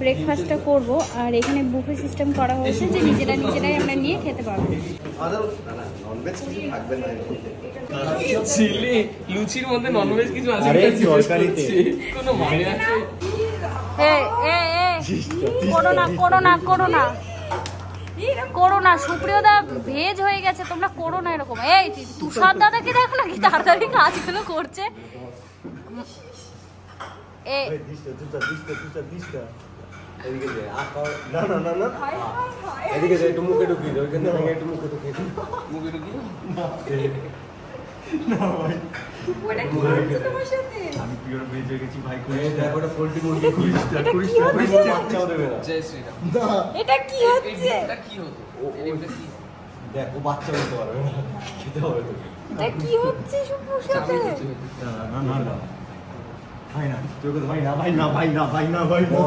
ব্রেকফাস্টটা করব। আর এখানে বুফে সিস্টেম করা হয়েছে যে নিজেরাই আমরা নিয়ে খেতে পারবো। লুচির মধ্যে ননভেজ কিছু আছে? করো না সুপ্রিয় দা, ভেজ হয়ে গেছে, তোমরা করো না এরকম। এই তুষার দাদাকে দেখো না কি তাড়াতাড়ি কাজগুলো করছে। এটা কি হচ্ছে? দেখো বাচ্চা বলতে পারবে না, খেতে হবে তো। এটা কি হচ্ছে শুভর সাথে? না না না ভাই না, তোকে ভাই না ভাই না ভাই না ভাই না ভাই না।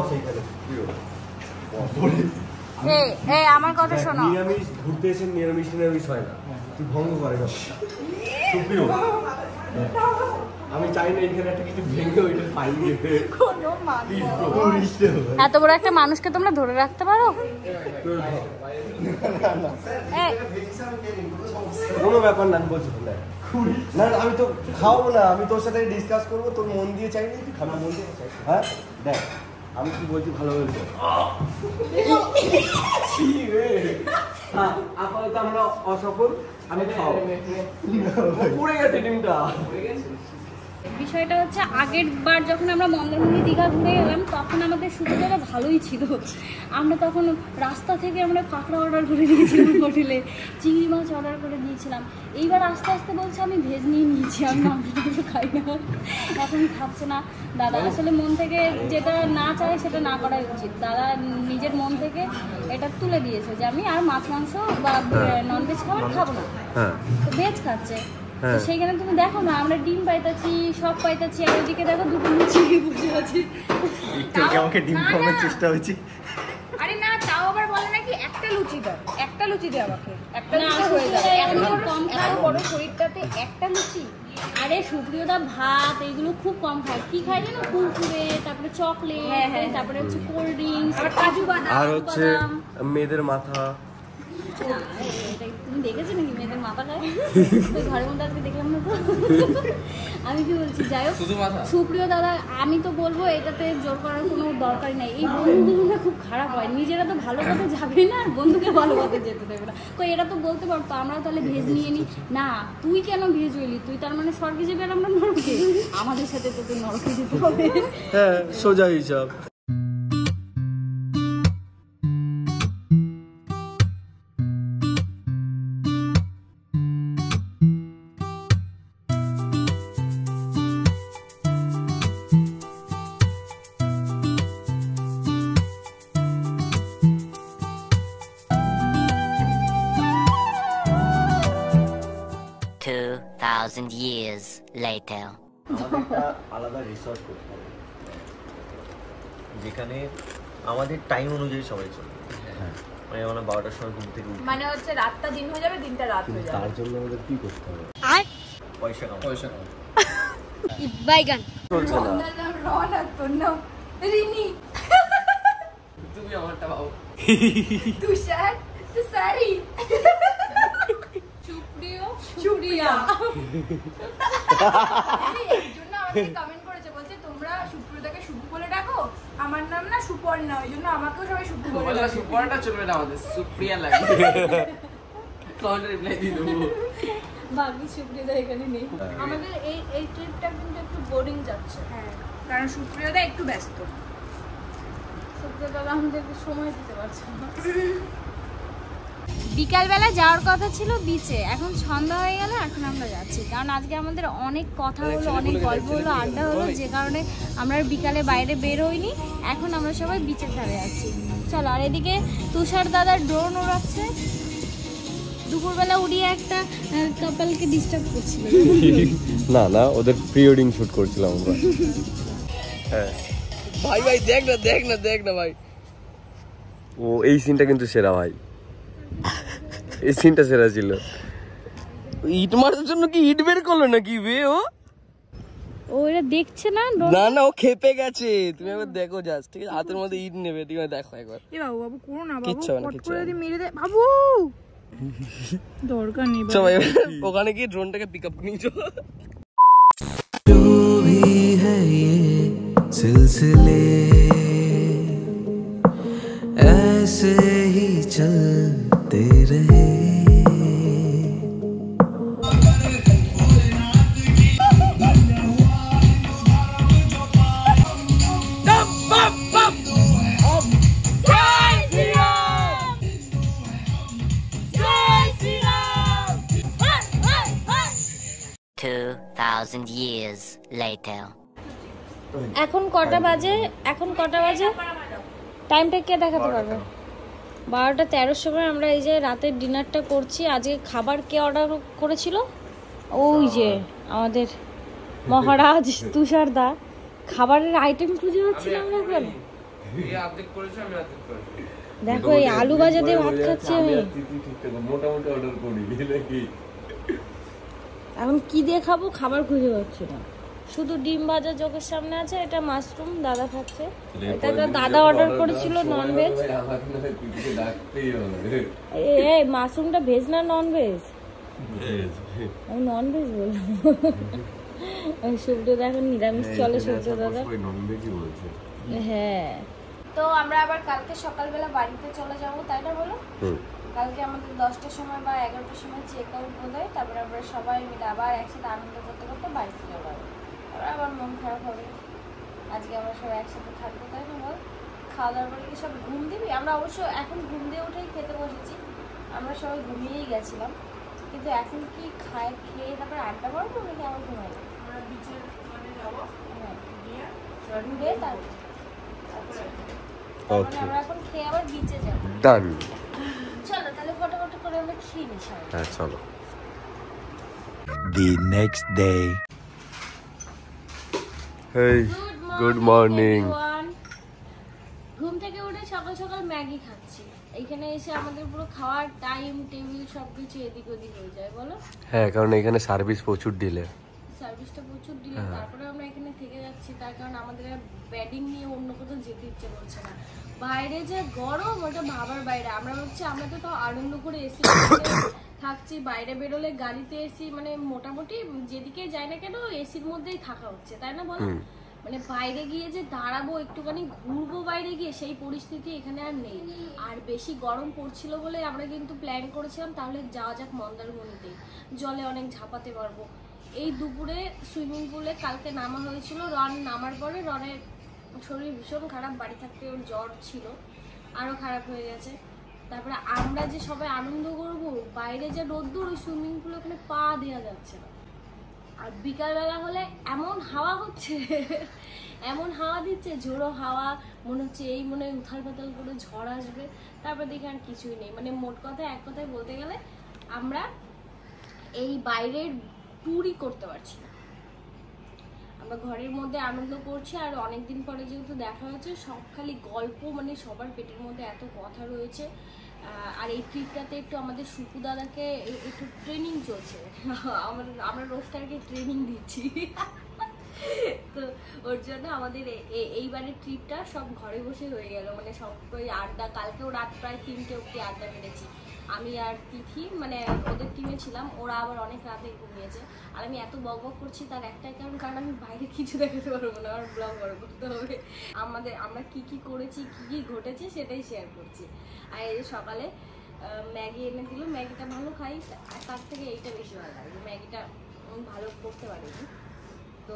এই আমার কথা শোনো, নিরামিষ ঘুরতে এসে নিরামিষ হয় না, তুই ভঙ্গ করে না সুপ্রিয়। আমি চাই না এখানে একটা কিছু ভেঙে ওইটা ফাইল দিতে। এত বড় একটা মানুষকে তোমরা ধরে রাখতে পারো? কোনো ব্যাপার না, আমি বলছি না আমি তো খাওয়াবো না, আমি তোর সাথে ডিসকাস করবো, তোর মন দিয়ে চাইলে তুই খানা মন দিয়ে চাই। হ্যাঁ দেখ আমি কি বলছি ভালো বলছি। আপাতত আমরা অসফল, আমি খাওয়াবো। পড়ে গেছে ডিমটা। বিষয়টা হচ্ছে আগের বার যখন আমরা মন্দারমণি দীঘা ঘুরে গেলাম তখন আমাদের সুবিধাটা ভালোই ছিল। আমরা তখন রাস্তা থেকে আমরা কাঁকড়া অর্ডার করে দিয়েছিলাম, হোটেলে চিংড়ি মাছ অর্ডার করে দিয়েছিলাম। এইবার আস্তে আস্তে বলছে আমি ভেজ নিয়ে নিয়েছি, আমি মাংস খাই না, এখন খাচ্ছে না। দাদা আসলে মন থেকে যেটা না চায় সেটা না করাই উচিত। দাদা নিজের মন থেকে এটা তুলে দিয়েছে যে আমি আর মাছ মাংস বা ননভেজ খাবার খাবো না, তো ভেজ খাচ্ছে। সেইখানে তুমি দেখো না আমরা ডিম পাইতাছি, সব পাইতাছি, আর ওদিকে দেখো দুটো লুচি বসে আছে। আমাকে ডিম খাওয়ানোর চেষ্টা হয়েছে। আরে না, তাও আবার বলে নাকি একটা লুচি দাও, একটা লুচি দে আমাকে, একটা লুচি হয়ে যাবে। এখন কম খাও, বড় শরীরটাতে একটা লুচি। আরে সুপ্রিয়দা ভাত এইগুলো খুব কম খায়, কি খায় জানো? কুরকুরে, তারপরে চকলেট, তারপরে হচ্ছে কোল্ড ড্রিঙ্কস, কাজু বাদাম, আর হচ্ছে মেয়েদের মাথা। তুমি দেখেছো নাকি মেয়েদের মাথা খায়? ঘরের মধ্যে আজকে দেখলাম না তো। আমি কি বলছি, যাই হোক সুপ্রিয় দাদা, আমি তো বলবো এটাতে জোর করার কোনো দরকারই নাই। এই বন্ধুগুলো খুব খারাপ হয়, নিজেরা তো ভালো পথে যাবে না, বন্ধুকে ভালো পথে যেতে দেবে না। তো এরা তো বলতে পারতো আমরা তাহলে ভেজ নিয়ে নিই না, তুই কেন ভেজ হইলি? তুই তার মানে স্বর্গে যাবে আর আমরা নরকে? আমাদের সাথে তো তুই নরকে যেতে হবে। হ্যাঁ সোজা হিসাব। years later. আলাদা রিসর্ট করতে হবে যেখানে আমাদের টাইম অনুযায়ী সবাই চলবে। হ্যাঁ মানে আমরা 12টার সময় ঘুম থেকে উঠি, মানে হচ্ছে রাতটা দিন হয়ে যাবে, দিনটা রাত হয়ে যাবে। তার জন্য আমাদের কি করতে হবে? পয়সা কামানো। বাইগান চলছে না। রিনি তুমি আমারটা পাও। তুষার তুষারি সুপ্রিয়া এইজন্য আমাকে কমেন্ট করেছে, বলছে তোমরা সুপ্রিয়াকে শুভু বলে ডাকো, আমার নাম না সুপর্ণা, ওইজন্য আমাকেও সবাই শুভু বলে ডাকে। সুপর্ণা চলবে না, আমাদের সুপ্রিয়া লাগে। কমেন্ট রিপ্লাই দিয়ে দেবো। বাকি সুপ্রিয়া এখানে নেই। আমাদের এই ট্রিপটা কিন্তু একটু বোরিং যাচ্ছে। হ্যাঁ কারণ সুপ্রিয়া একটু ব্যস্ত, সুপ্রিয়া দাদা আমাদেরকে সময় দিতে পারছে না। বিকালবেলা যাওয়ার কথা ছিল বিচে, এখন সন্ধ্যা হয়ে গেল, এখন আমরা যাচ্ছি। কারণ আজকে আমাদের অনেক কথা হলো, অনেক গল্প হলো, আড্ডা হলো, যে কারণে আমরা বিকালে বাইরে বের হইনি। এখন আমরা সবাই বিচের ধারে যাচ্ছি। চলো। আর এদিকে তুষার দাদার ড্রোন ওড়াচ্ছে, দুপুরবেলা উড়িয়ে একটা কাপলকে ডিস্টার্ব করছিল। না না ওদের প্রি ওয়েডিং শুট করছিলাম আমরা। হ্যাঁ ভাই ভাই দেখ না ভাই, ও এই সিনটা কিন্তু সেরা ভাই, এই সিনটা সেরা ছিল। ইট মারার জন্য কি ইট বের করলো নাকি বে? ও ও এটা দেখছে না। না না ও খেপে গেছে, তুমি একবার দেখো জাস্ট, ঠিক আছে? হাতের মধ্যে ইট নেবে, তুমি দেখো একবার। এ বাবু বাবু করো না বাবু, কিচ্ছু হবে না, কট কিচ্ছু করে হবে যদি না। মেরে দেয় বাবু, দরকার নেই বাবু। চল ওখানে গিয়ে ড্রোনটাকে পিক আপ নিয়ে চল। जो भी है ये सिलसिले ऐसे ही चलते रहे। জয় শ্রীরাম, জয় শ্রীরাম। 2,000 years later. এখন কটা বাজে? টাইমটা কে দেখাতে পারবে? 12:13 সময় আমরা এই যে রাতের ডিনারটা করছি। আজকে খাবার কে অর্ডার করেছিল? ওই যে আমাদের মহারাজ তুষারদা। খাবারের আইটেম খুঁজে পাচ্ছিলাম না এখন। দেখো এই আলু ভাজা দিয়ে ভাত খাচ্ছি আমি। মোটামুটি অর্ডার করি নাকি? এখন কি দিয়ে খাবো খাবার খুঁজে পাচ্ছি না। শুধু ডিম ভাজা চোখের সামনে আছে, এটা মাশরুম দাদা খাচ্ছে। এটা তো দাদা অর্ডার করেছিল ননভেজ। এই মাশরুমটা ভেজ না ননভেজ? আমি ননভেজ বললাম। সূর্য দেখো নিরামিষ চলে সূর্য দাদা। হ্যাঁ, তো আমরা আবার কালকে সকালবেলা বাড়িতে চলে যাব, তাই না বলো? কালকে আমাদের 10টার সময় বা 11টার সময় চেক আউট বোধ হয়। তারপরে আমরা সবাই মিলে আবার একসাথে আনন্দ করতে করতে বাড়ি ফিরে যাবো। তারপরে আবার মন খারাপ হবে। আজকে আমরা সবাই একসাথে থাকবো, তাই না বল? খাওয়া দাওয়ার পরে কি সব ঘুম দিবি? আমরা অবশ্য এখন ঘুম দিয়ে উঠেই খেতে বসেছি। আমরা সবাই ঘুমিয়েই গেছিলাম, কিন্তু এখন কি খেয়ে তারপরে আড্ডা মারবো নাকি আমার ঘুমাই? আমরা বিচের ওখানে যাবো, হ্যাঁ ঘুরে তারপরে আমরা এখন খেয়ে আবার বিচে যাবো। ডান। চলো তাহলে ফটোফটো করে আমরা খেয়ে নিই সবাই। হ্যাঁ চলো। The next day. Hey, good morning. everyone. ঘুম থেকে উঠে সকাল সকাল ম্যাগি খাচ্ছি। এইখানে এসে আমাদের পুরো খাওয়ার টাইম টেবিল সবকিছু এদিক ওদিক হয়ে যায় বলো। হ্যাঁ, কারণ এখানে সার্ভিস প্রচুর ডিলে। সার্ভিসটা প্রচুর দিলে, তারপরে আমরা এখানে থেকে যাচ্ছি তার কারণ আমাদের ব্যাডিং নিয়ে অন্য কোথাও যেতে ইচ্ছে করছে না। বাইরে যে গরম ওটা ভাবার বাইরে। আমরা ভাবছি আমরা তো তাও আনন্দ করে এসি থাকছি, বাইরে বেরোলে গাড়িতে এসি, মানে মোটামুটি যেদিকে যাই না কেন এসির মধ্যেই থাকা হচ্ছে, তাই না বলো? মানে বাইরে গিয়ে যে দাঁড়াবো একটুখানি ঘুরবো বাইরে গিয়ে, সেই পরিস্থিতি এখানে আর নেই। আর বেশি গরম পড়ছিল বলে আমরা কিন্তু প্ল্যান করেছিলাম তাহলে যাওয়া যাক মন্দারমণিতে, জলে অনেক ঝাঁপাতে পারবো। এই দুপুরে সুইমিং পুলে কালকে নামা হয়েছিল। রন নামার পরে রনের শরীর ভীষণ খারাপ, বাড়ি থাকতে ওর জ্বর ছিল, আরও খারাপ হয়ে গেছে। তারপরে আমরা যে সবাই আনন্দ করবো, বাইরে যে রোদ্দুর, ওই সুইমিং পুলে ওখানে পা দেওয়া যাচ্ছে না। আর বিকালবেলা হলে এমন হাওয়া হচ্ছে, এমন হাওয়া দিচ্ছে, ঝোড়ো হাওয়া, মনে হচ্ছে এই মনে হয় উথাল পাতাল করে ঝড় আসবে। তারপর দেখি আর কিছুই নেই। মানে মোট কথা এক কথায় বলতে গেলে আমরা এই বাইরের ট্যুরই করতে পারছি না। আমরা ঘরের মধ্যে আনন্দ করছি, আর অনেকদিন পরে যেহেতু দেখা হয়েছে, সব খালি গল্প, মানে সবার পেটের মধ্যে এত কথা রয়েছে। আর এই ট্রিপটাতে একটু আমাদের সুকু দাদাকে একটু ট্রেনিং চলছে। আমরা রোস্টারকে ট্রেনিং দিচ্ছি। তো ওর জন্য আমাদের এইবারের ট্রিপটা সব ঘরে বসে হয়ে গেল। মানে সব ওই আড্ডা, কালকেও রাত প্রায় 3টে অবধি আড্ডা মেরেছি। আমি আর তিথি মানে ওদের টিমে ছিলাম, ওরা আবার অনেক রাতে ঘুমিয়েছে। আর আমি এত বক বক করছি তার একটাই কারণ আমি বাইরে কিছু দেখাতে পারবো না, আমার ব্লগ বড় করতে হবে। আমরা কি কি করেছি, কি কি ঘটেছে সেটাই শেয়ার করছি। আর এই যে সকালে ম্যাগি এনে দিল, ম্যাগিটা ভালো খাই, তার থেকে এইটা বেশি ভালো লাগে। ম্যাগিটা ভালো করতে পারিনি। তো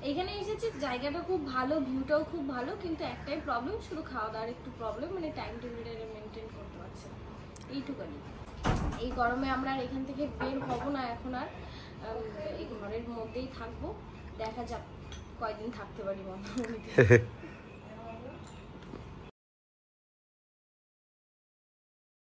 এইখানে এসেছি, জায়গাটা খুব ভালো, ভিউটাও খুব ভালো, কিন্তু একটাই প্রবলেম, শুধু খাওয়া দাওয়ার একটু প্রবলেম, মানে টাইম টেবিলটা মেনটেন করতে পারছি না, এইটুকানি। এই গরমে আমরা আর এখান থেকে বের হব না এখন, আর এই ঘরের মধ্যেই থাকবো। দেখা যাক কয়দিন থাকতে পারি মন্দারমণিতে।